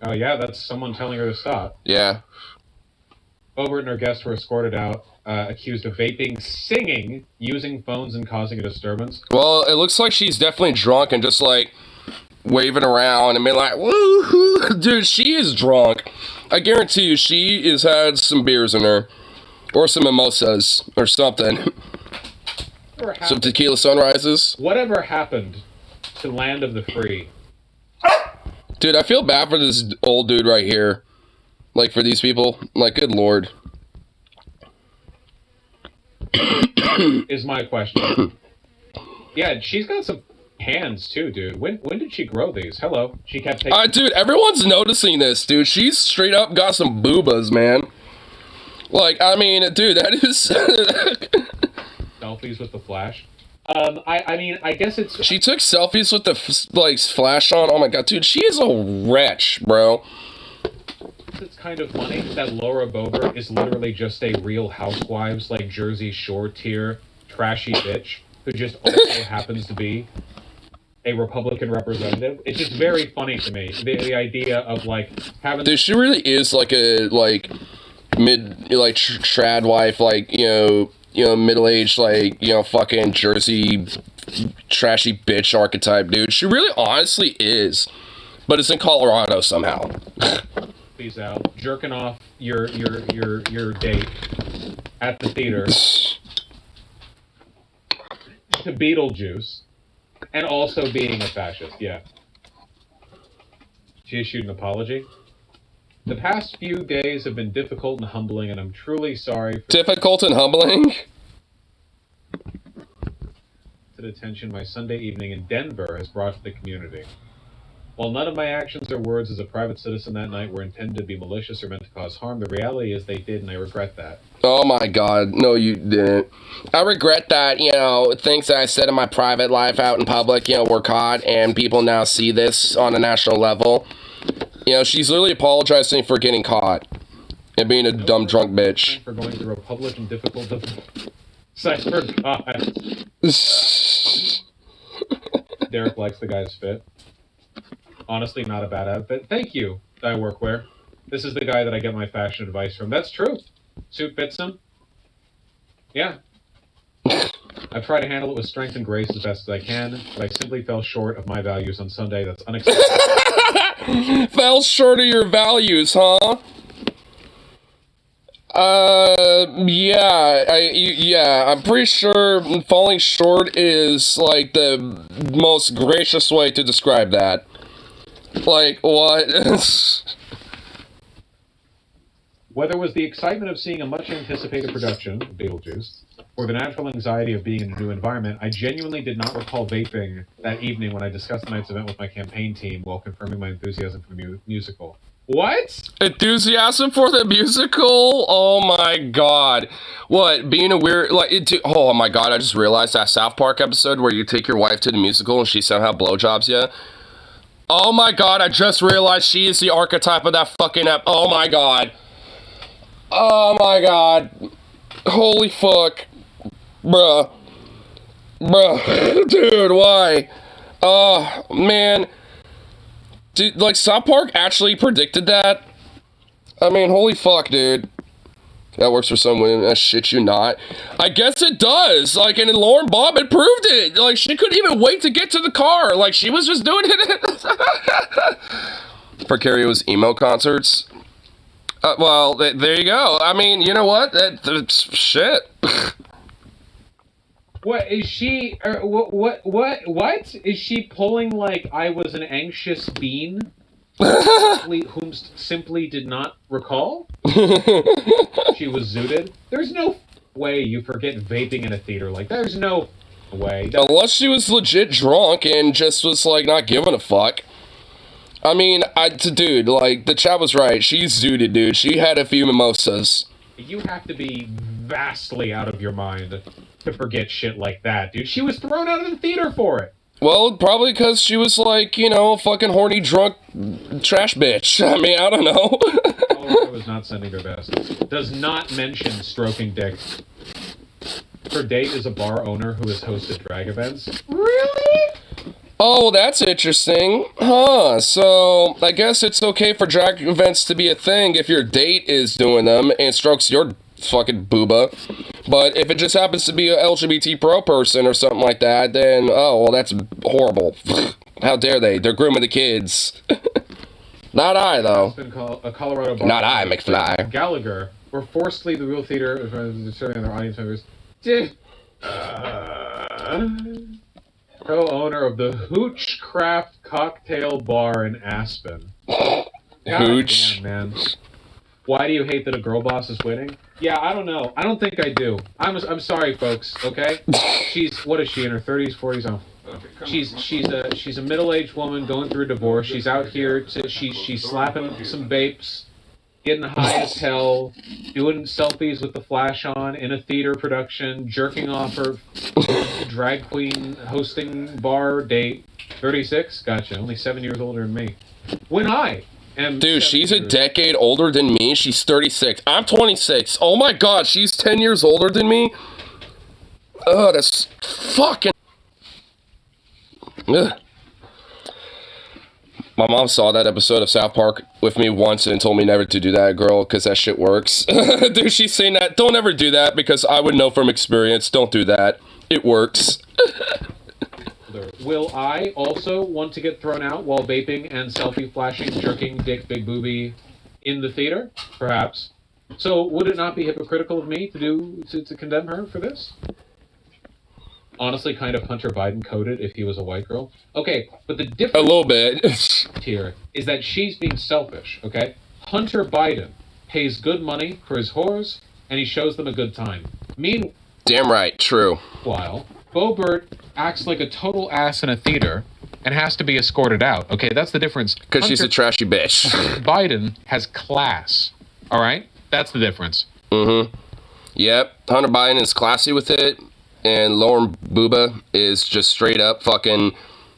Oh yeah, that's someone telling her to stop. Yeah. Obert and her guests were escorted out, accused of vaping, singing, using phones, and causing a disturbance. Well, it looks like she's definitely drunk and just, like, waving around and being like, woohoo! Dude, she is drunk. I guarantee you she has had some beers in her. Or some mimosas. Or something. Some tequila sunrises. Whatever happened to Land of the Free? Dude, I feel bad for this old dude right here. Like, for these people. Like, good lord. Is my question. Yeah, she's got some hands, too, dude. When did she grow these? Hello. She kept taking... Dude, everyone's noticing this, dude. She's straight up got some boobas, man. Like, I mean, dude, that is... Selfies with the flash. I mean, I guess it's... She took selfies with the, like, flash on. Oh my god, dude, she is a wretch, bro. It's kind of funny that Laura Boebert is literally just a Real Housewives, like, Jersey Shore tier, trashy bitch, who just also happens to be a Republican representative. It's just very funny to me, the idea of, like, having... Dude, she really is, like, a, like, trad wife, like, you know, middle-aged, like, you know, fucking Jersey trashy bitch archetype, dude. She really honestly is. But it's in Colorado somehow. Please out. Jerking off your date at the theater to Beetlejuice and also being a fascist, yeah. She issued an apology. The past few days have been difficult and humbling, and I'm truly sorry for... Difficult and humbling? ...the attention my Sunday evening in Denver has brought to the community. While none of my actions or words as a private citizen that night were intended to be malicious or meant to cause harm, the reality is they did, and I regret that. Oh my god, no you didn't. I regret that, things that I said in my private life out in public, were caught, and people now see this on a national level. She's literally apologizing for getting caught and being a dumb drunk bitch. For going through a public and difficult cipher. God. Derek likes the guy's fit. Honestly, not a bad outfit. Thank you, I workwear. This is the guy that I get my fashion advice from. That's true. Suit fits him. Yeah. I try to handle it with strength and grace as best as I can, but I simply fell short of my values on Sunday. That's unacceptable. Fell short of your values, huh? Yeah, I'm pretty sure falling short is, like, the most gracious way to describe that. Like, what? Whether it was the excitement of seeing a much-anticipated production, Beetlejuice, or the natural anxiety of being in a new environment, I genuinely did not recall vaping that evening when I discussed tonight's event with my campaign team while confirming my enthusiasm for the musical. What? Enthusiasm for the musical? Oh my god. What, being a weird, oh my god, I just realized that South Park episode where you take your wife to the musical and she somehow blowjobs you. Oh my god, I just realized she is the archetype of that fucking oh my god. Oh my god. Holy fuck. Bruh. Dude, why? Oh, man. Dude, like, South Park actually predicted that? I mean, holy fuck, dude. That works for some women. I shit you not. I guess it does. Like, and Lauren Bobbitt proved it. Like, she couldn't even wait to get to the car. Like, she was just doing it. Precarious emo concerts. Well, there you go. I mean, you know what? That's shit. What is she? What is she pulling? Like I was an anxious bean, whom simply did not recall. She was zooted. There's no way you forget vaping in a theater like that. There's no way. Unless she was legit drunk and just was like not giving a fuck. I mean, dude, like the chat was right. She's zooted, dude. She had a few mimosas. You have to be vastly out of your mind to forget shit like that, dude. She was thrown out of the theater for it. Well, probably because she was like, a fucking horny, drunk trash bitch. I mean, I don't know. Colorado was not sending her best. Does not mention stroking dick. Her date is a bar owner who has hosted drag events. Really? Oh, that's interesting. Huh, so I guess it's okay for drag events to be a thing if your date is doing them and strokes your fucking booba. But if it just happens to be a LGBT pro person or something like that, then, oh, well, that's horrible. How dare they? They're grooming the kids. Not I, though. A Colorado bar Not I, McFly. Gallagher were forced to leave the real theater serving their audience members. Co-owner of the Hoochcraft Cocktail Bar in Aspen. Hooch. Damn, man. Why do you hate that a girl boss is winning? Yeah, I don't know. I don't think I do. I'm sorry, folks. Okay. What is she in her 30s, 40s? Oh. She's a middle-aged woman going through a divorce. She's out here she's slapping some vapes, getting high as hell, doing selfies with the flash on in a theater production, jerking off her drag queen hosting bar date. 36? Gotcha. Only 7 years older than me. When I am... Dude, she's a decade older than me. She's 36. I'm 26. Oh my god, she's 10 years older than me? Oh, that's fucking... Ugh. My mom saw that episode of South Park with me once and told me never to do that, girl, because that shit works. Dude, she's saying that. Don't ever do that, because I would know from experience. Don't do that. It works. Will I also want to get thrown out while vaping and selfie flashing, jerking, dick, big booby in the theater? Perhaps. So would it not be hypocritical of me to condemn her for this? Honestly, kind of Hunter Biden coded if he was a white girl. Okay, but the difference... A little bit. ...here is that she's being selfish, okay? Hunter Biden pays good money for his whores, and he shows them a good time. Damn right, true. Meanwhile, Bo Burt acts like a total ass in a theater, and has to be escorted out. Okay, that's the difference. Because she's a trashy bitch. Biden has class. All right? That's the difference. Mm-hmm. Yep. Hunter Biden is classy with it, and Lauren Booba is just straight up fucking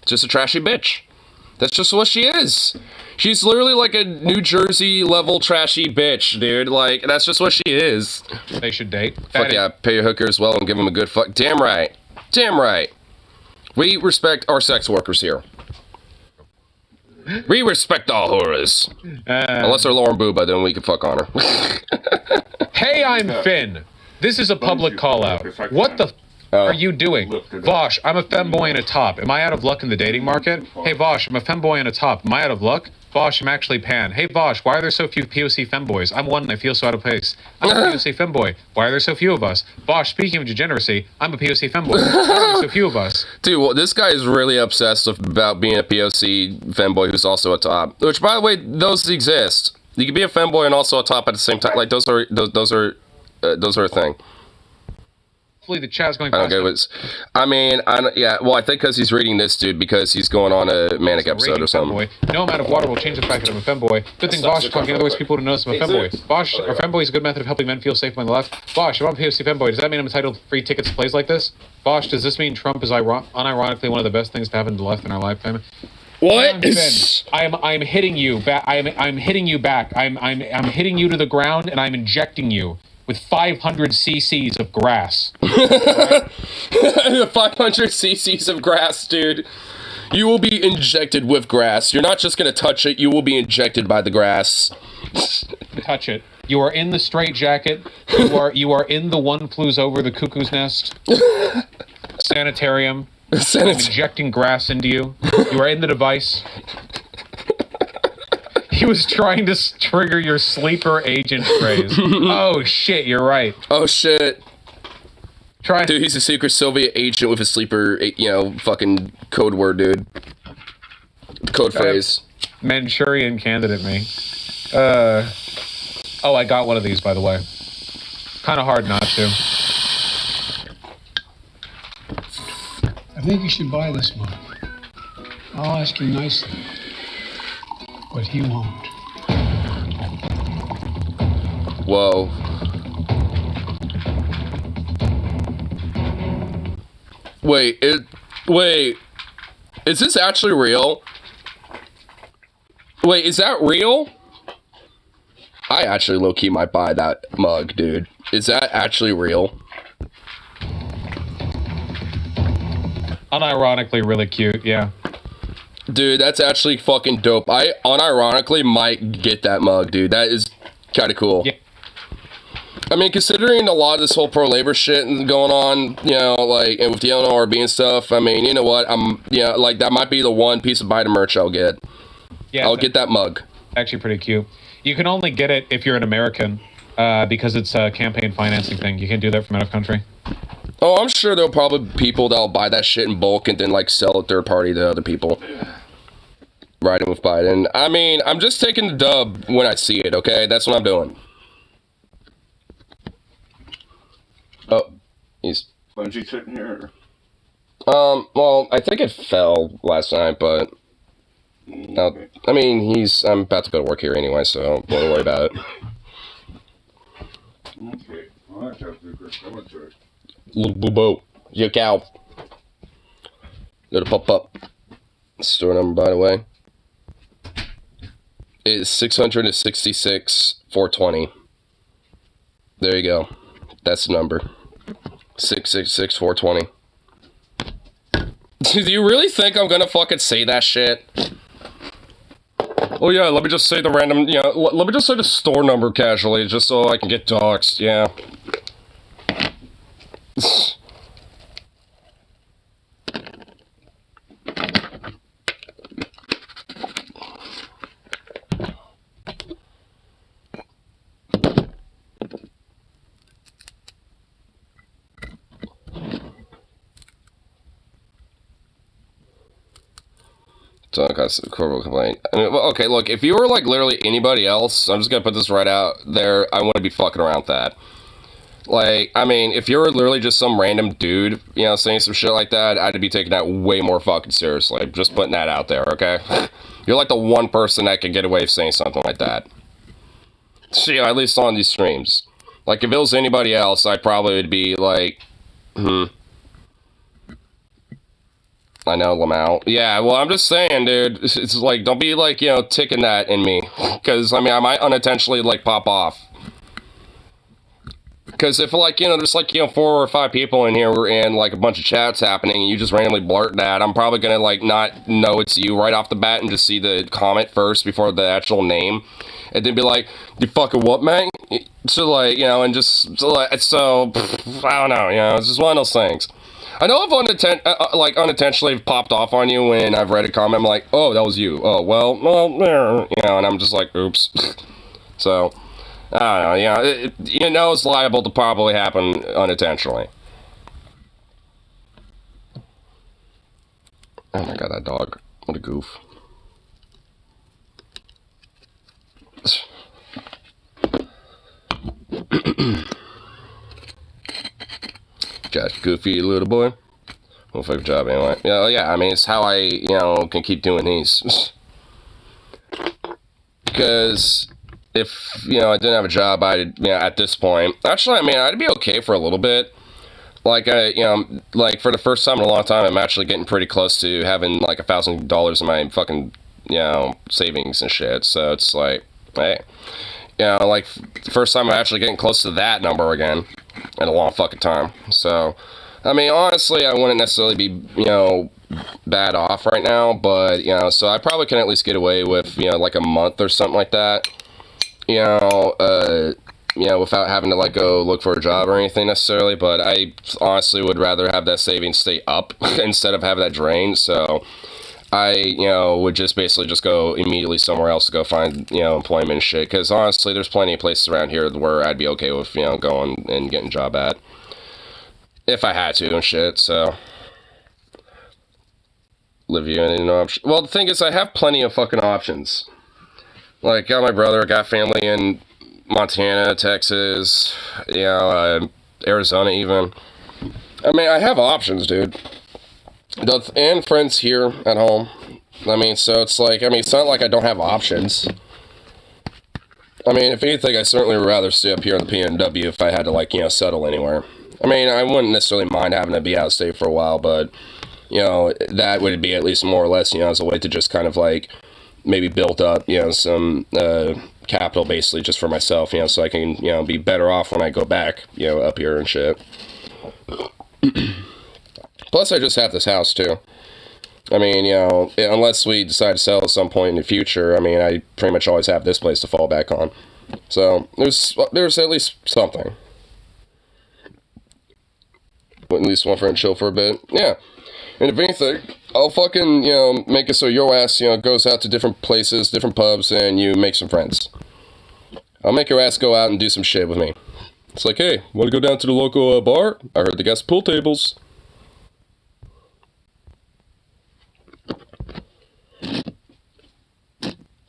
just a trashy bitch. That's just what she is. She's literally like a New Jersey level trashy bitch, dude. Like, that's just what she is. They should date. Fuck yeah, pay your hooker as well and give him a good fuck. Damn right. Damn right. We respect our sex workers here. We respect all horrors. Unless they're Lauren Booba, then we can fuck on her. Hey, I'm Finn. This is a public call out. What the are you doing? Vosh, I'm a femboy in a top. Am I out of luck in the dating market? Hey, Vosh, I'm a femboy in a top. Am I out of luck? Vosh, I'm actually pan. Hey, Vosh, why are there so few POC femboys? I'm one and I feel so out of place. I'm a POC femboy. Why are there so few of us? Vosh, speaking of degeneracy, I'm a POC femboy. Why are there so few of us? Dude, well, this guy is really obsessed about being a POC femboy who's also a top. Which, by the way, those exist. You can be a femboy and also a top at the same time. Like, those are a thing. Hopefully the chat's going I don't get what's. I mean, yeah. Well, I think because he's reading this dude because he's going on a manic episode or something. Femboy. No amount of water will change the fact that I'm a femboy. Good thing Bosch is talking, otherwise people would notice I'm a femboy. Bosch, or femboy is a good method of helping men feel safe on the left. Bosch, if I'm a POC femboy, does that mean I'm entitled to free tickets to plays like this? Bosch, does this mean Trump is unironically one of the best things to happen to the left in our lifetime? What? I'm hitting you back. I'm hitting you back. I'm hitting you to the ground, and I'm injecting you with 500 cc's of grass. Right? 500 cc's of grass, dude. You will be injected with grass. You're not just gonna touch it. You will be injected by the grass. Touch it. You are in the straitjacket. You are in the one flews over the cuckoo's nest. Sanitarium. I'm injecting grass into you. You are in the device. He was trying to trigger your sleeper agent phrase. Oh shit, you're right. Oh shit. Dude, he's a secret Soviet agent with a sleeper, fucking code word, dude. Code phrase. Manchurian candidate me. Oh, I got one of these, by the way. Kind of hard not to. I think you should buy this mug. I'll ask him nicely, but he won't. Whoa. Wait, is this actually real? Wait, is that real? I actually low-key might buy that mug, dude. Is that actually real? Unironically really cute, yeah. Dude, that's actually fucking dope. I unironically might get that mug, dude. That is kind of cool. Yeah. I mean, considering a lot of this whole pro-labor shit going on, like, and with the NLRB and stuff, I mean, you know what? Like, that might be the one piece of Biden merch I'll get. Yeah, I'll get that mug. Actually pretty cute. You can only get it if you're an American, because it's a campaign financing thing. You can't do that from out of country. Oh, I'm sure there'll probably be people that'll buy that shit in bulk and then, like, sell it third party to other people. Riding with Biden. I mean, I'm just taking the dub when I see it, okay? That's what I'm doing. Oh, he's... Bungee sitting here? Well, I think it fell last night, but... Okay. I mean, I'm about to go to work here anyway, so don't worry about it. Okay. Well, that's after Chris. I'm gonna try. Little boo-boo. Your cow. Little pop-up. Store number, by the way, is 666-420. There you go. That's the number. 666-420. Do you really think I'm gonna fucking say that shit? Oh yeah, let me just say the random, let me just say the store number casually, just so I can get doxxed, yeah. So, corporal complaint. I mean, well, okay, look, if you were, like, literally anybody else, I'm just gonna put this right out there, I wouldn't be fucking around with that. Like, I mean, if you're literally just some random dude, you know, saying some shit like that, I'd be taking that way more fucking seriously. Just putting that out there, okay? You're like the one person that could get away with saying something like that. So, you know, at least on these streams. Like, if it was anybody else, I probably would be like, I know, Lamau. Yeah, well, I'm just saying, dude. It's like, don't be like, you know, ticking that in me. Because, I mean, I might unintentionally, like, pop off. Because if, like, you know, there's, like, you know, 4 or 5 people in here and, like, a bunch of chats happening and you just randomly blurt that, I'm probably gonna, like, not know it's you right off the bat and just see the comment first before the actual name. And then be like, you fucking what, man? So, like, you know, and just, so, I don't know, you know, it's just one of those things. I know I've unintentionally popped off on you when I've read a comment, I'm like, oh, that was you. Oh, well, you know, and I'm just like, oops. So, I don't know, you know, it's liable to probably happen unintentionally. Oh my god, that dog. What a goof. Josh, goofy little boy. Well, fuck job anyway. Yeah, I mean, it's how I, you know, can keep doing these. Because if, you know, I didn't have a job, I'd, you know, at this point, actually, I mean, I'd be okay for a little bit. Like, you know, like, for the first time in a long time, I'm actually getting pretty close to having, like, $1,000 in my fucking, you know, savings and shit. So it's like, hey, you know, like, the first time I'm actually getting close to that number again in a long fucking time. So, I mean, honestly, I wouldn't necessarily be, you know, bad off right now, but, you know, so I probably can at least get away with, you know, like a month or something like that, you know, without having to, like, go look for a job or anything necessarily, but I honestly would rather have that savings stay up instead of having that drain, so I, you know, would just basically just go immediately somewhere else to go find, you know, employment and shit, because honestly, there's plenty of places around here where I'd be okay with, you know, going and getting a job at. If I had to and shit, so. Live you in no option. Well, the thing is, I have plenty of fucking options. Like, got my brother, got family in Montana, Texas, you know, Arizona even. I mean, I have options, dude. And friends here at home. I mean, so it's like, I mean, it's not like I don't have options. I mean, if anything, I certainly would rather stay up here in the PNW if I had to, like, you know, settle anywhere. I mean, I wouldn't necessarily mind having to be out of state for a while, but, you know, that would be at least more or less, you know, as a way to just kind of, like, maybe build up, you know, some capital, basically, just for myself, you know, so I can, you know, be better off when I go back, you know, up here and shit. Plus, I just have this house, too. I mean, you know, unless we decide to sell at some point in the future, I mean, I pretty much always have this place to fall back on. So, there's at least something. At least one friend chill for a bit. Yeah. And if anything, I'll fucking, you know, make it so your ass, you know, goes out to different places, different pubs, and you make some friends. I'll make your ass go out and do some shit with me. It's like, hey, want to go down to the local bar? I heard they got some pool tables.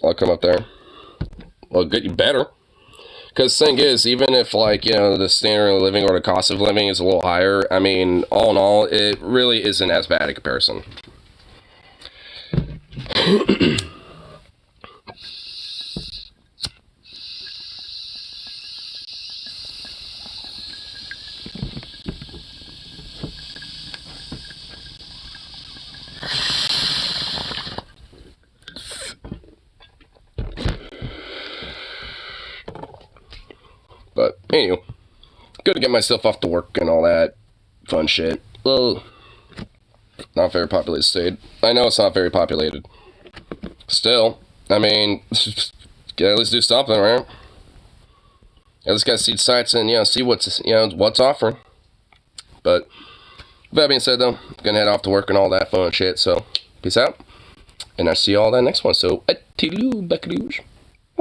I'll come up there. I'll get you better. Because the thing is, even if, like, you know, the standard of living or the cost of living is a little higher, I mean, all in all, it really isn't as bad in comparison. But, anyway, good to get myself off to work and all that fun shit. Well, not very populated state. I know it's not very populated. Still, I mean, gotta at least do something, right? At least gotta see the sights and, you know, see what's, you know, what's offering. But, with that being said, though, I'm gonna head off to work and all that fun shit, so, peace out. And I'll see you all that next one, so, at-tee-loo, back-a-doosh.